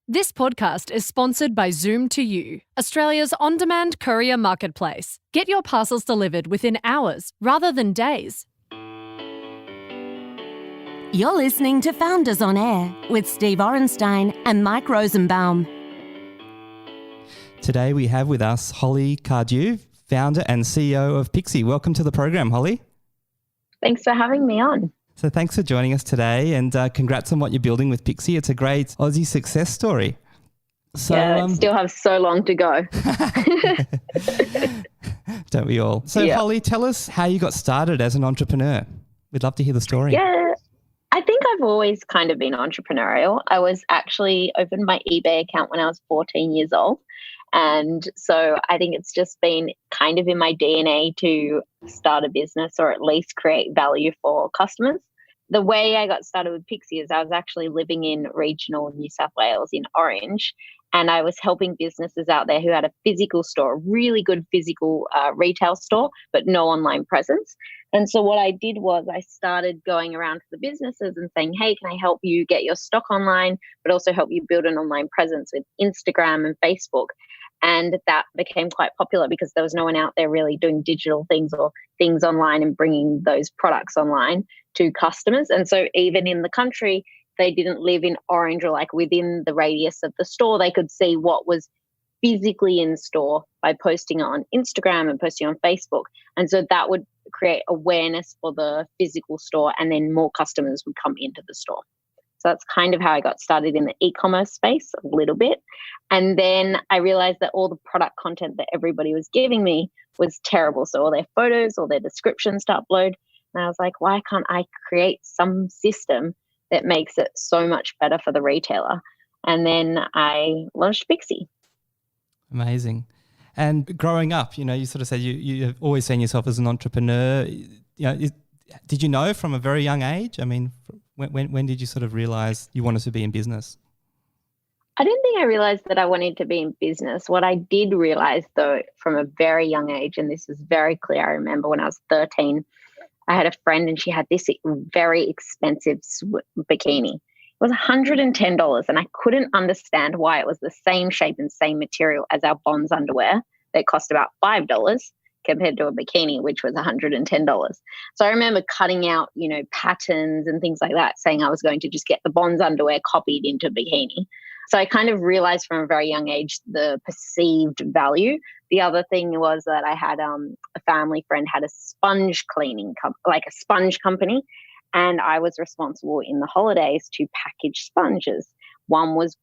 This podcast is sponsored by Zoom to You, Australia's on-demand courier marketplace. Get your parcels delivered within hours rather than days. You're listening to Founders on Air with Steve Orenstein and Mike Rosenbaum. Today we have with us Holly Cardew, founder and CEO of Pixc. Welcome to the program, Holly. Thanks for having me on. So thanks for joining us today, and congrats on what you're building with Pixc. It's a great Aussie success story. So, still have so long to go. Don't we all? So Holly, tell us how you got started as an entrepreneur. We'd love to hear the story. Yeah, I think I've always kind of been entrepreneurial. I was actually opened my eBay account when I was 14 years old. And so I think it's just been kind of in my DNA to start a business or at least create value for customers. The way I got started with Pixc is I was actually living in regional New South Wales in Orange, and I was helping businesses out there who had a physical store, a really good physical retail store, but no online presence. And so what I did was I started going around to the businesses and saying, hey, can I help you get your stock online, but also help you build an online presence with Instagram and Facebook? And that became quite popular because there was no one out there really doing digital things or things online and bringing those products online to customers. And so even in the country, they didn't live in Orange or like within the radius of the store. They could see what was physically in store by posting on Instagram and posting on Facebook. And so that would create awareness for the physical store, and then more customers would come into the store. So that's kind of how I got started in the e-commerce space a little bit. And then I realized that all the product content that everybody was giving me was terrible. So all their photos, all their descriptions to upload. And I was like, why can't I create some system that makes it so much better for the retailer? And then I launched Pixc. Amazing. And growing up, you sort of said you have always seen yourself as an entrepreneur. Did you know from a very young age? I mean, when did you sort of realize you wanted to be in business? I didn't think I realized that I wanted to be in business. What I did realize, though, from a very young age, and this was very clear, I remember when I was 13, I had a friend and she had this very expensive bikini. It was $110, and I couldn't understand why it was the same shape and same material as our Bonds underwear that cost about $5 compared to a bikini, which was $110. So I remember cutting out, patterns and things like that, saying I was going to just get the Bonds underwear copied into bikini. So I kind of realized from a very young age the perceived value. The other thing was that I had a family friend had a sponge cleaning, like a sponge company, and I was responsible in the holidays to package sponges. One was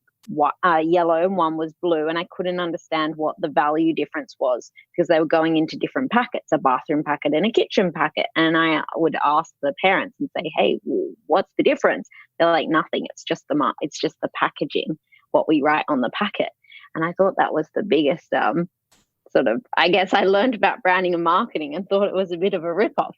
yellow and one was blue, and I couldn't understand what the value difference was because they were going into different packets, a bathroom packet and a kitchen packet. And I would ask the parents and say, hey, what's the difference? They're like, nothing. It's just the packaging, what we write on the packet. And I thought that was the biggest I guess I learned about branding and marketing and thought it was a bit of a ripoff.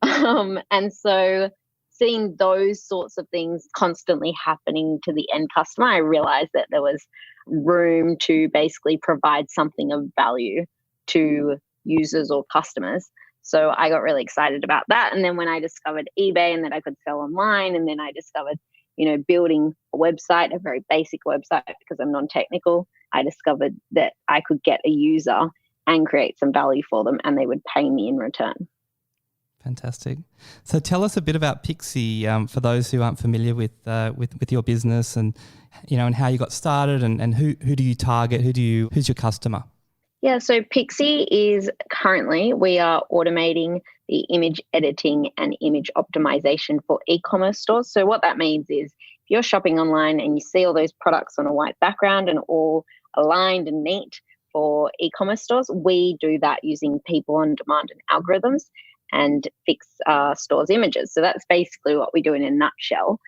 And so seeing those sorts of things constantly happening to the end customer, I realized that there was room to basically provide something of value to users or customers. So I got really excited about that. And then when I discovered eBay and that I could sell online, and then I discovered, building a website, a very basic website because I'm non-technical, I discovered that I could get a user and create some value for them and they would pay me in return. Fantastic. So tell us a bit about Pixc for those who aren't familiar with your business, and and how you got started, and who do you target? Who's your customer? Yeah, so Pixc is currently, we are automating the image editing and image optimization for e-commerce stores. So what that means is if you're shopping online and you see all those products on a white background and all aligned and neat for e-commerce stores, we do that using people on demand and algorithms and fix stores' images. So that's basically what we do in a nutshell.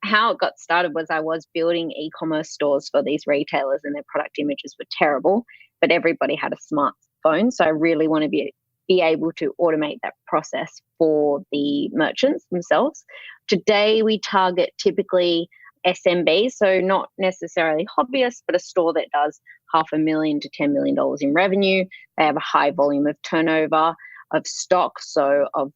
How it got started was I was building e-commerce stores for these retailers and their product images were terrible, but everybody had a smartphone. So I really want to be able to automate that process for the merchants themselves. Today, we target typically SMB, so not necessarily hobbyists, but a store that does $500,000 to $10 million in revenue. They have a high volume of turnover, of stock, so of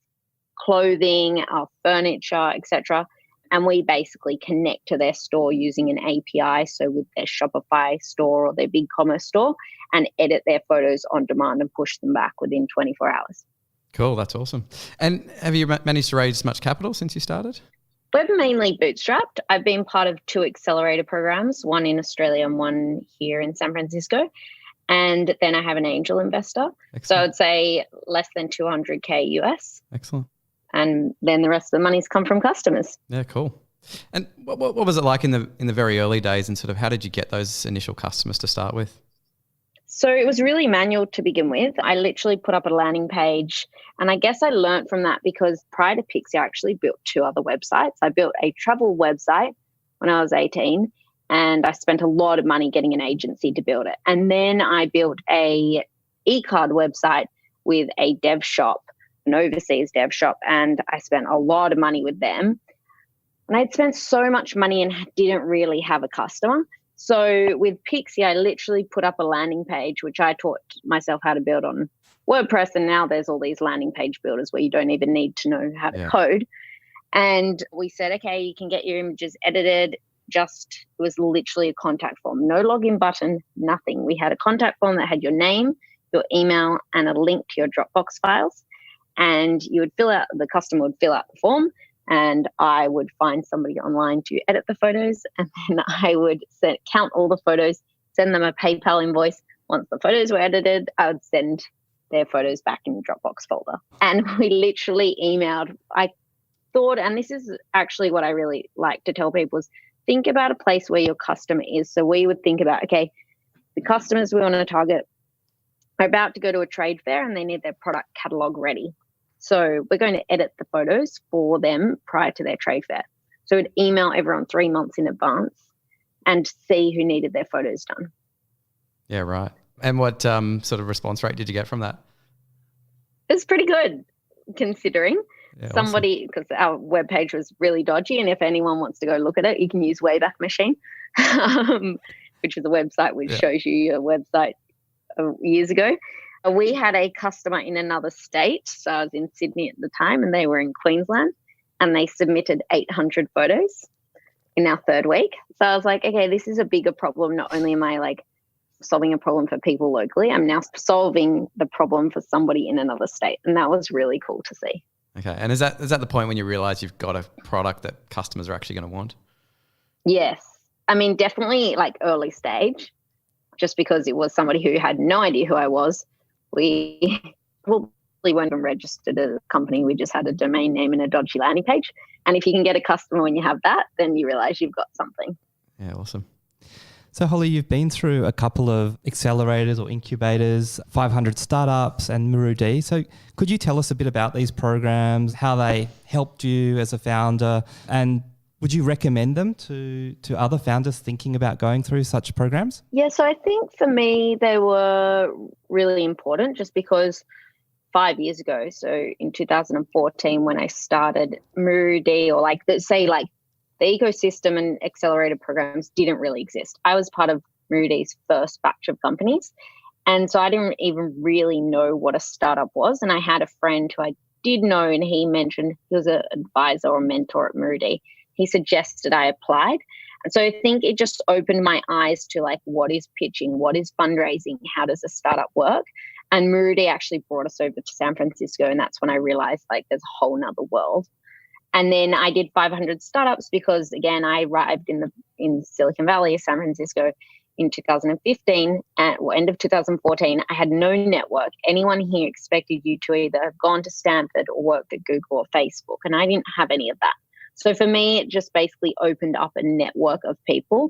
clothing, of furniture, etc. And we basically connect to their store using an API, so with their Shopify store or their BigCommerce store, and edit their photos on demand and push them back within 24 hours. Cool, that's awesome. And have you managed to raise much capital since you started? We're mainly bootstrapped. I've been part of 2 accelerator programs, one in Australia and one here in San Francisco. And then I have an angel investor. Excellent. So I'd say less than 200K US. Excellent. And then the rest of the money's come from customers. Yeah, cool. And what was it like in the very early days, and sort of how did you get those initial customers to start with? So it was really manual to begin with. I literally put up a landing page, and I guess I learned from that because prior to Pixc, I actually built 2 other websites. I built a travel website when I was 18, and I spent a lot of money getting an agency to build it. And then I built a e-card website with a dev shop, an overseas dev shop, and I spent a lot of money with them. And I'd spent so much money and didn't really have a customer. So with Pixc, I literally put up a landing page, which I taught myself how to build on WordPress. And now there's all these landing page builders where you don't even need to know how to code. And we said, okay, you can get your images edited. It was literally a contact form, no login button, nothing. We had a contact form that had your name, your email, and a link to your Dropbox files. And the customer would fill out the form, and I would find somebody online to edit the photos, and then I would count all the photos, send them a PayPal invoice. Once the photos were edited, I would send their photos back in the Dropbox folder. And we literally emailed. I thought, and this is actually what I really like to tell people, is think about a place where your customer is. So we would think about, okay, the customers we want to target are about to go to a trade fair and they need their product catalog ready. So we're going to edit the photos for them prior to their trade fair. So we'd email everyone 3 months in advance and see who needed their photos done. Yeah, right. And what sort of response rate did you get from that? It was pretty good, considering. Yeah, Somebody, because our webpage was really dodgy, and if anyone wants to go look at it, you can use Wayback Machine, which is a website which shows you your website years ago. We had a customer in another state, so I was in Sydney at the time, and they were in Queensland, and they submitted 800 photos in our 3rd week. So I was like, okay, this is a bigger problem. Not only am I solving a problem for people locally, I'm now solving the problem for somebody in another state, and that was really cool to see. Okay, and is that the point when you realise you've got a product that customers are actually going to want? Yes. I mean, definitely early stage, just because it was somebody who had no idea who I was. We probably weren't even registered as a company. We just had a domain name and a dodgy landing page. And if you can get a customer when you have that, then you realise you've got something. Yeah, awesome. So Holly, you've been through a couple of accelerators or incubators, 500 startups and Muru-D. So could you tell us a bit about these programs, how they helped you as a founder, and would you recommend them to other founders thinking about going through such programs? Yeah, so I think for me, they were really important just because 5 years ago, so in 2014, when I started Muru-D, or the ecosystem and accelerator programs didn't really exist. I was part of Muru-D's first batch of companies. And so I didn't even really know what a startup was. And I had a friend who I did know, and he mentioned he was an advisor or mentor at Muru-D. He suggested I applied. And so I think it just opened my eyes to what is pitching, what is fundraising, how does a startup work? And Muru-D actually brought us over to San Francisco. And that's when I realized there's a whole nother world. And then I did 500 startups because, again, I arrived in Silicon Valley, San Francisco, in 2015. End of 2014, I had no network. Anyone here expected you to either have gone to Stanford or worked at Google or Facebook, and I didn't have any of that. So for me, it just basically opened up a network of people.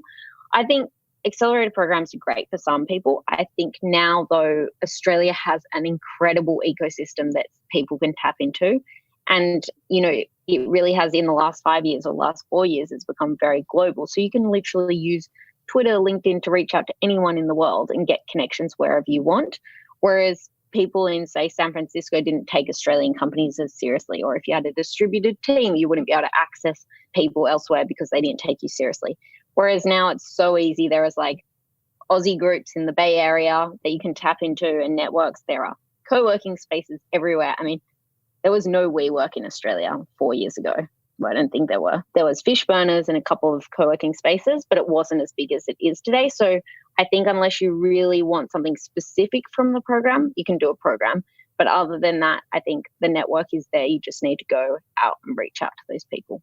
I think accelerator programs are great for some people. I think now, though, Australia has an incredible ecosystem that people can tap into. And, it really has, in the last 5 years or last 4 years, it's become very global. So you can literally use Twitter, LinkedIn to reach out to anyone in the world and get connections wherever you want. Whereas people in, say, San Francisco didn't take Australian companies as seriously. Or if you had a distributed team, you wouldn't be able to access people elsewhere because they didn't take you seriously. Whereas now it's so easy. There is Aussie groups in the Bay Area that you can tap into and networks. There are co-working spaces everywhere. I mean, there was no WeWork in Australia 4 years ago. I don't think there was fish burners and a couple of co-working spaces, but it wasn't as big as it is today. So I think unless you really want something specific from the program, you can do a program. But other than that, I think the network is there. You just need to go out and reach out to those people.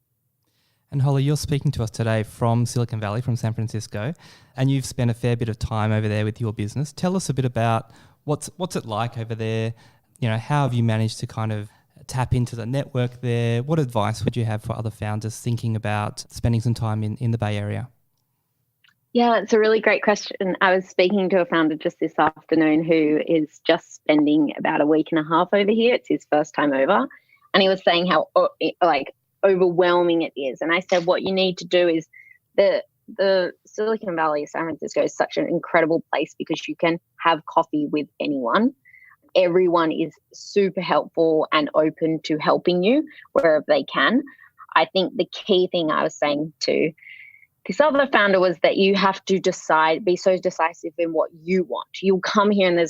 And Holly, you're speaking to us today from Silicon Valley, from San Francisco, and you've spent a fair bit of time over there with your business. Tell us a bit about what's it like over there. You know, how have you managed to kind of tap into the network there? What advice would you have for other founders thinking about spending some time in the Bay Area? Yeah, it's a really great question. I was speaking to a founder just this afternoon who is just spending about a week and a half over here. It's his first time over. And he was saying how overwhelming it is. And I said, what you need to do is the Silicon Valley, San Francisco is such an incredible place because you can have coffee with anyone. Everyone is super helpful and open to helping you wherever they can. I think the key thing I was saying to this other founder was that you have to be so decisive in what you want. You'll come here and there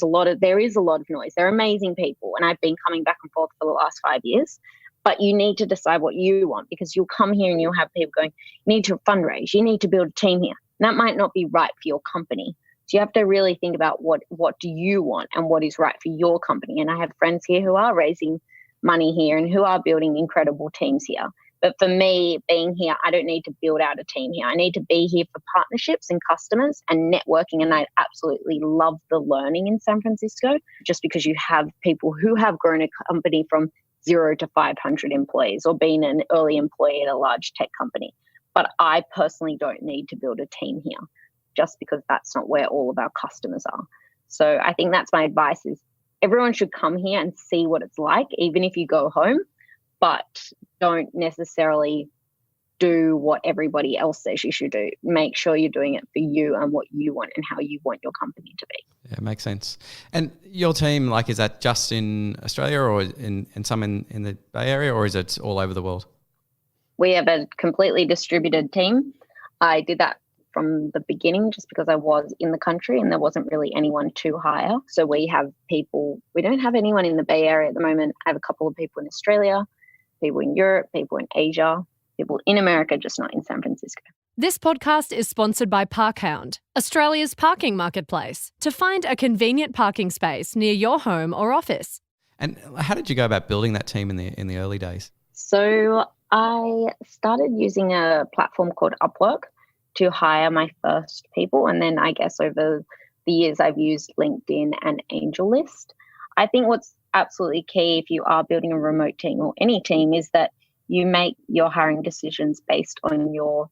is a lot of noise. They're amazing people. And I've been coming back and forth for the last 5 years. But you need to decide what you want, because you'll come here and you'll have people going, you need to fundraise, you need to build a team here. And that might not be right for your company. So you have to really think about what do you want and what is right for your company. And I have friends here who are raising money here and who are building incredible teams here. But for me, being here, I don't need to build out a team here. I need to be here for partnerships and customers and networking. And I absolutely love the learning in San Francisco, just because you have people who have grown a company from 0 to 500 employees or been an early employee at a large tech company. But I personally don't need to build a team here, just because that's not where all of our customers are. So I think that's my advice, is everyone should come here and see what it's like, even if you go home, but don't necessarily do what everybody else says you should do. Make sure you're doing it for you and what you want and how you want your company to be. Yeah, makes sense. And your team, is that just in Australia or in some in the Bay Area, or is it all over the world? We have a completely distributed team. I did that from the beginning just because I was in the country and there wasn't really anyone to hire. So we don't have anyone in the Bay Area at the moment. I have a couple of people in Australia, people in Europe, people in Asia, people in America, just not in San Francisco. This podcast is sponsored by Parkhound, Australia's parking marketplace, to find a convenient parking space near your home or office. And how did you go about building that team in the early days? So I started using a platform called Upwork to hire my first people. And then I guess over the years, I've used LinkedIn and AngelList. I think what's absolutely key if you are building a remote team or any team is that you make your hiring decisions based on your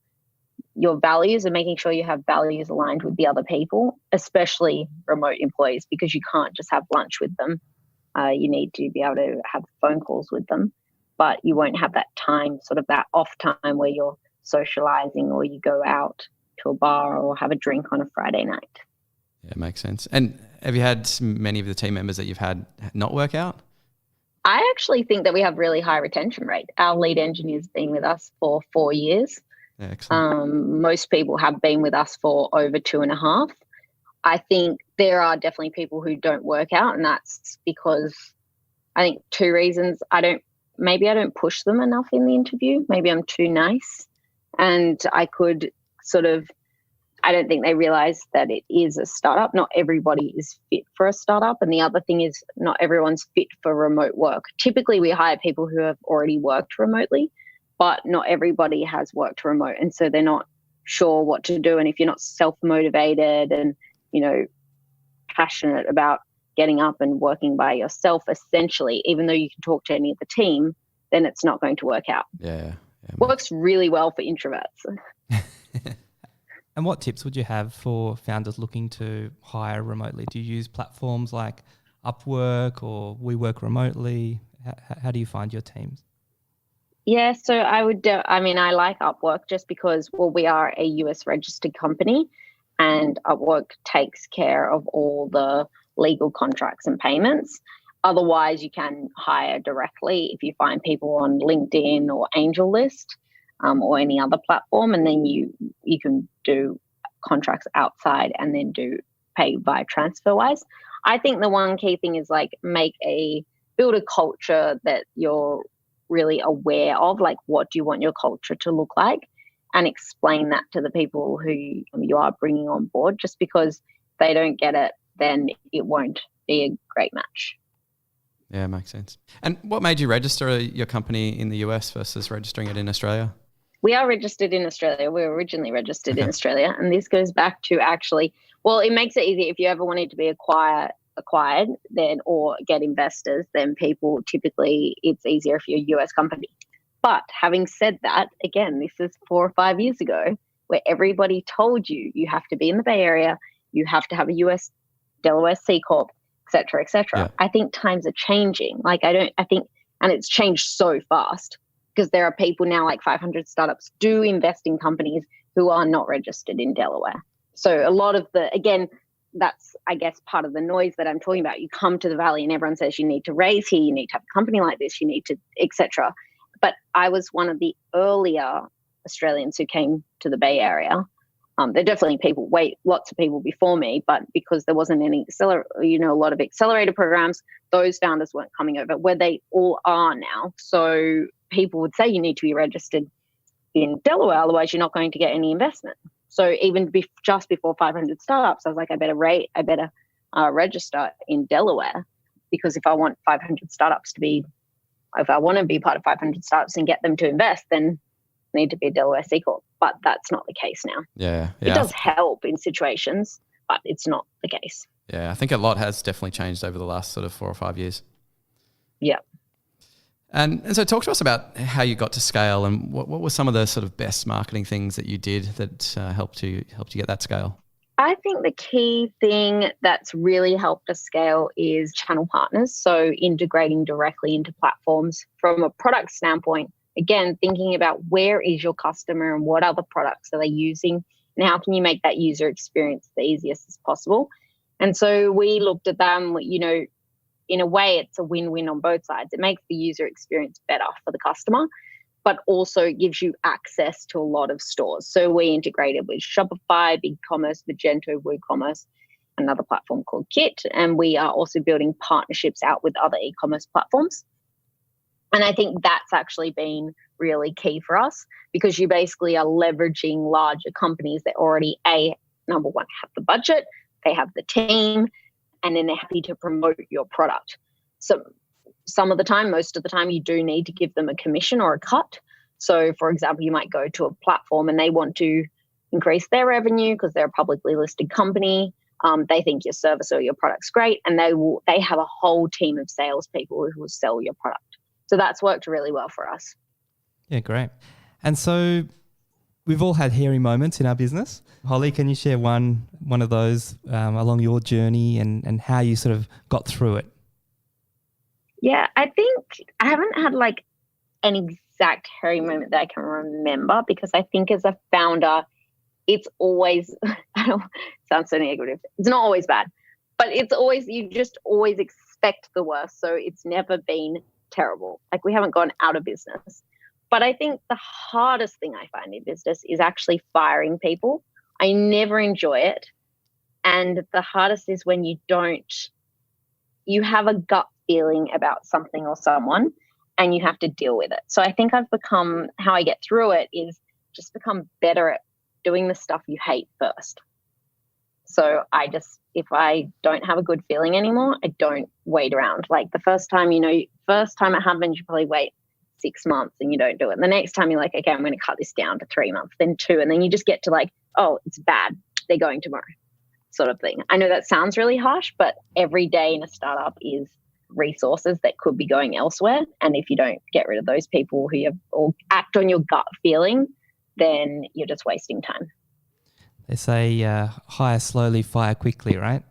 values and making sure you have values aligned with the other people, especially remote employees, because you can't just have lunch with them. You need to be able to have phone calls with them, but you won't have that time, sort of that off time where you're socializing or you go out to a bar or have a drink on a Friday night. Yeah, makes sense. And have you had many of the team members that you've had not work out? I actually think that we have really high retention rate. Our lead engineer's been with us for 4 years. Yeah, excellent. Most people have been with us for over 2.5. I think there are definitely people who don't work out, and that's because I think 2 reasons. Maybe I don't push them enough in the interview. Maybe I'm too nice, and I don't think they realize that it is a startup. Not everybody is fit for a startup. And the other thing is not everyone's fit for remote work. Typically, we hire people who have already worked remotely, but not everybody has worked remote. And so they're not sure what to do. And if you're not self-motivated and, passionate about getting up and working by yourself, essentially, even though you can talk to any of the team, then it's not going to work out. Yeah. Works really well for introverts. And what tips would you have for founders looking to hire remotely? Do you use platforms like Upwork or We Work Remotely? How do you find your teams? Yeah, so I like Upwork just because, we are a US registered company and Upwork takes care of all the legal contracts and payments. Otherwise, you can hire directly if you find people on LinkedIn or AngelList. Or any other platform, and then you can do contracts outside and then pay by TransferWise. I think the one key thing is build a culture that you're really aware of, like, what do you want your culture to look like, and explain that to the people who you are bringing on board. Just because they don't get it, then it won't be a great match. Yeah, makes sense. And what made you register your company in the US versus registering it in Australia? We are registered in Australia. We were originally registered in Australia. And this goes back to it makes it easy if you ever wanted to be acquired then, or get investors, then people typically, it's easier if you're a US company. But having said that, again, this is 4 or 5 years ago, where everybody told you have to be in the Bay Area, you have to have a US Delaware C Corp, et cetera, et cetera. Yeah. I think times are changing. And it's changed so fast, because there are people now, like 500 startups do invest in companies who are not registered in Delaware. So a lot of that's, I guess, part of the noise that I'm talking about. You come to the Valley and everyone says you need to raise here, you need to have a company like this, you need to, et cetera. But I was one of the earlier Australians who came to the Bay Area. There are definitely lots of people before me, but because there wasn't any a lot of accelerator programs, those founders weren't coming over, where they all are now. So people would say you need to be registered in Delaware, otherwise you're not going to get any investment. So even just before 500 startups, I was like, I better register in Delaware, because if I want 500 startups if I want to be part of 500 startups and get them to invest, then I need to be a Delaware C Corp. But that's not the case now. Yeah. It does help in situations, but it's not the case. Yeah, I think a lot has definitely changed over the last sort of 4 or 5 years. Yeah. And so talk to us about how you got to scale, and what were some of the sort of best marketing things that you did that helped you get that scale? I think the key thing that's really helped us scale is channel partners. So integrating directly into platforms from a product standpoint. Again, thinking about where is your customer and what other products are they using, and how can you make that user experience the easiest as possible. And so we looked at them, in a way, it's a win-win on both sides. It makes the user experience better for the customer, but also gives you access to a lot of stores. So we integrated with Shopify, BigCommerce, Magento, WooCommerce, another platform called Kit, and we are also building partnerships out with other e-commerce platforms. And I think that's actually been really key for us, because you basically are leveraging larger companies that already, number one, have the budget, they have the team, and then they're happy to promote your product. So most of the time, you do need to give them a commission or a cut. So, for example, you might go to a platform and they want to increase their revenue because they're a publicly listed company. They think your service or your product's great, and they have a whole team of salespeople who will sell your product. So that's worked really well for us. Yeah, great. And so we've all had hairy moments in our business. Holly, can you share one of those along your journey and how you sort of got through it? Yeah, I think I haven't had like an exact hairy moment that I can remember, because I think as a founder, it's always, I don't sound so negative, it's not always bad, but it's always, you just always expect the worst. So it's never been terrible. Like, we haven't gone out of business. But I think the hardest thing I find in business is actually firing people. I never enjoy it. And the hardest is when you have a gut feeling about something or someone and you have to deal with it. So I think how I get through it is just become better at doing the stuff you hate first. So if I don't have a good feeling anymore, I don't wait around. Like the first time it happens, you probably wait 6 months and you don't do it. And the next time you're like, okay, I'm going to cut this down to 3 months, then 2. And then you just get to like, oh, it's bad, they're going tomorrow, sort of thing. I know that sounds really harsh, but every day in a startup is resources that could be going elsewhere. And if you don't get rid of those people or act on your gut feeling, then you're just wasting time. They say hire slowly, fire quickly, right?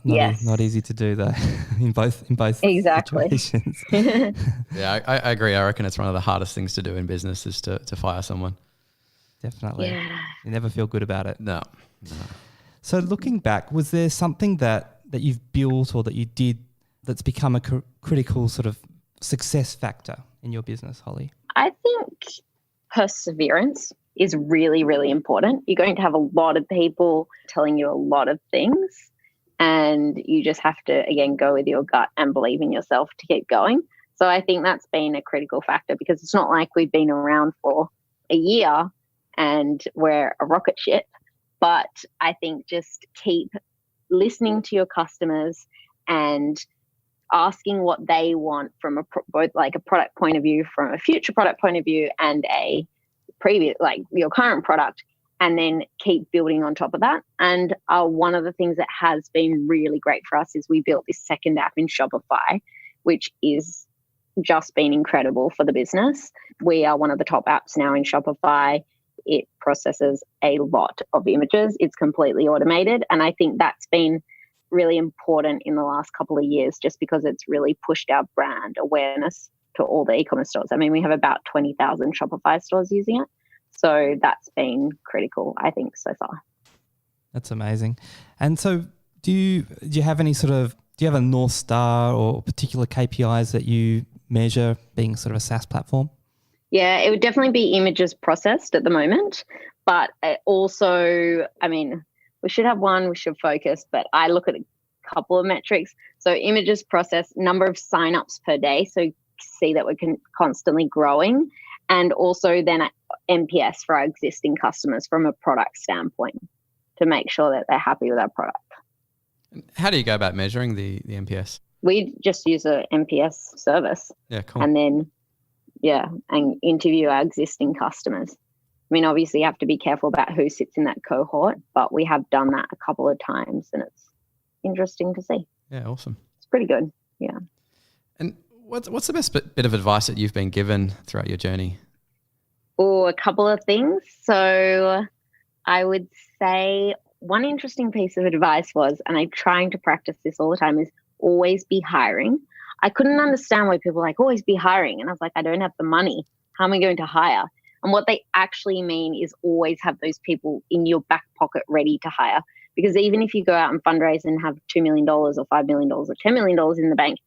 Not easy to do though in both exactly. situations. Yeah, I agree. I reckon it's one of the hardest things to do in business is to fire someone. Definitely. Yeah. You never feel good about it. No. So looking back, was there something that you've built or that you did that's become a critical sort of success factor in your business, Holly? I think perseverance is really, really important. You're going to have a lot of people telling you a lot of things, and you just have to, again, go with your gut and believe in yourself to keep going. So I think that's been a critical factor, because it's not like we've been around for a year and we're a rocket ship. But I think just keep listening to your customers and asking what they want from both like a product point of view, from a future product point of view, and a previous, like your current product, and then keep building on top of that. And one of the things that has been really great for us is we built this second app in Shopify, which is just been incredible for the business. We are one of the top apps now in Shopify. It processes a lot of images. It's completely automated. And I think that's been really important in the last couple of years, just because it's really pushed our brand awareness to all the e-commerce stores. I mean, we have about 20,000 Shopify stores using it. So that's been critical, I think, so far. That's amazing. And so do you have any do you have a North Star or particular KPIs that you measure being sort of a SaaS platform? Yeah, it would definitely be images processed at the moment. But also, I mean, we should have one, we should focus, but I look at a couple of metrics. So images processed, number of signups per day. So see that we're constantly growing. And also then NPS for our existing customers from a product standpoint, to make sure that they're happy with our product. How do you go about measuring the NPS? We just use a NPS service. Yeah, cool. And then, and interview our existing customers. I mean, obviously you have to be careful about who sits in that cohort, but we have done that a couple of times and it's interesting to see. Yeah, awesome. It's pretty good. Yeah. And what's the best bit of advice that you've been given throughout your journey? Oh, a couple of things. So I would say one interesting piece of advice was, and I'm trying to practice this all the time, is always be hiring. I couldn't understand why people were like, always be hiring. And I was like, I don't have the money. How am I going to hire? And what they actually mean is always have those people in your back pocket ready to hire. Because even if you go out and fundraise and have $2 million or $5 million or $10 million in the bank,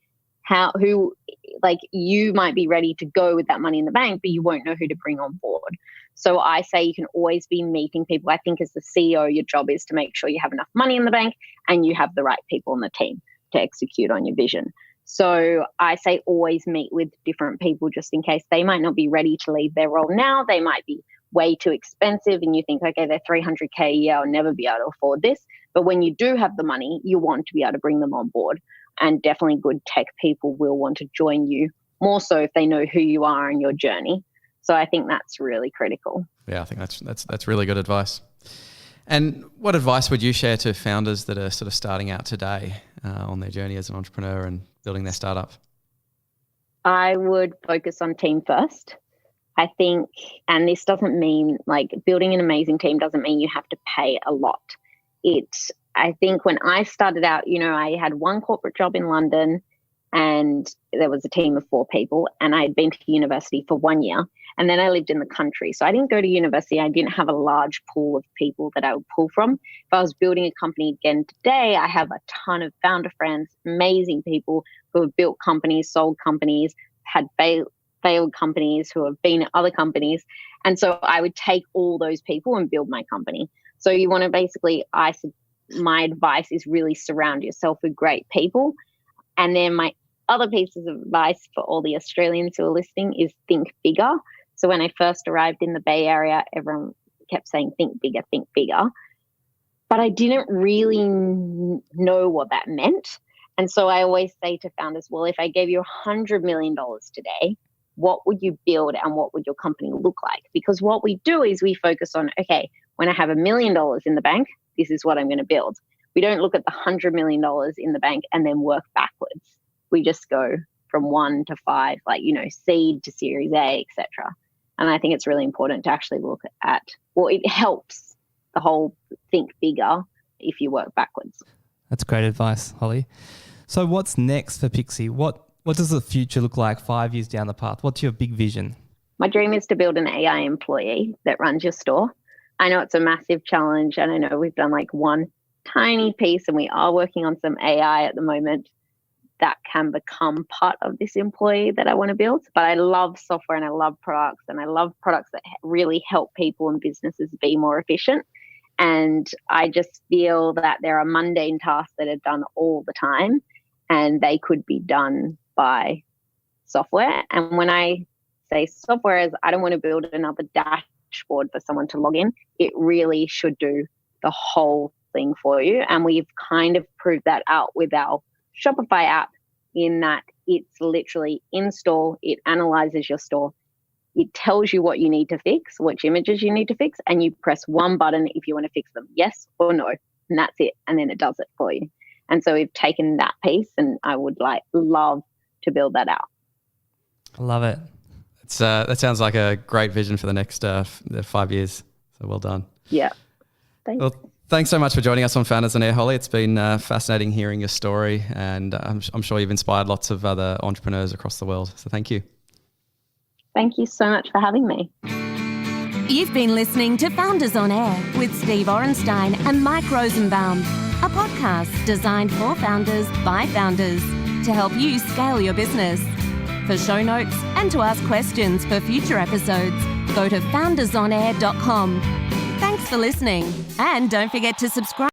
you might be ready to go with that money in the bank, but you won't know who to bring on board. So I say you can always be meeting people. I think as the CEO, your job is to make sure you have enough money in the bank and you have the right people on the team to execute on your vision. So I say always meet with different people, just in case they might not be ready to leave their role now. They might be way too expensive and you think, okay, they're $300K a year, I'll never be able to afford this. But when you do have the money, you want to be able to bring them on board. And definitely good tech people will want to join you, more so if they know who you are and your journey. So I think that's really critical. Yeah, I think that's really good advice. And what advice would you share to founders that are sort of starting out today on their journey as an entrepreneur and building their startup? I would focus on team first. I think, and this doesn't mean like building an amazing team doesn't mean you have to pay a lot. I think when I started out, I had one corporate job in London and there was a team of 4 people and I had been to university for 1 year and then I lived in the country. So I didn't go to university. I didn't have a large pool of people that I would pull from. If I was building a company again today, I have a ton of founder friends, amazing people who have built companies, sold companies, had failed companies, who have been at other companies. And so I would take all those people and build my company. So you want to basically, my advice is really surround yourself with great people. And then my other pieces of advice for all the Australians who are listening is think bigger. So when I first arrived in the Bay Area, everyone kept saying, think bigger, think bigger. But I didn't really know what that meant. And so I always say to founders, well, if I gave you $100 million today, what would you build and what would your company look like? Because what we do is we focus on, okay, when I have $1 million in the bank, this is what I'm going to build. We don't look at the $100 million in the bank and then work backwards. We just go from 1 to 5, seed to Series A, etc. And I think it's really important to actually look at, it helps the whole think bigger if you work backwards. That's great advice, Holly. So what's next for Pixc? What does the future look like 5 years down the path? What's your big vision? My dream is to build an AI employee that runs your store. I know it's a massive challenge and I know we've done one tiny piece and we are working on some AI at the moment that can become part of this employee that I want to build. But I love software and I love products and I love products that really help people and businesses be more efficient. And I just feel that there are mundane tasks that are done all the time and they could be done by software. And when I say software, is I don't want to build another dashboard for someone to log in. It really should do the whole thing for you. And we've kind of proved that out with our Shopify app, in that it's literally in-store, it analyzes your store, it tells you what you need to fix, which images you need to fix, and you press one button if you want to fix them, yes or no, and that's it. And then it does it for you. And so we've taken that piece, and I would love to build that out. I love it. It's that sounds like a great vision for the next 5 years. So well done. Yeah. Thanks. Well, thanks so much for joining us on Founders on Air, Holly. It's been fascinating hearing your story, and I'm sure you've inspired lots of other entrepreneurs across the world. So thank you. Thank you so much for having me. You've been listening to Founders on Air with Steve Orenstein and Mike Rosenbaum, a podcast designed for founders by founders to help you scale your business. For show notes and to ask questions for future episodes, go to foundersonair.com. Thanks for listening, and don't forget to subscribe.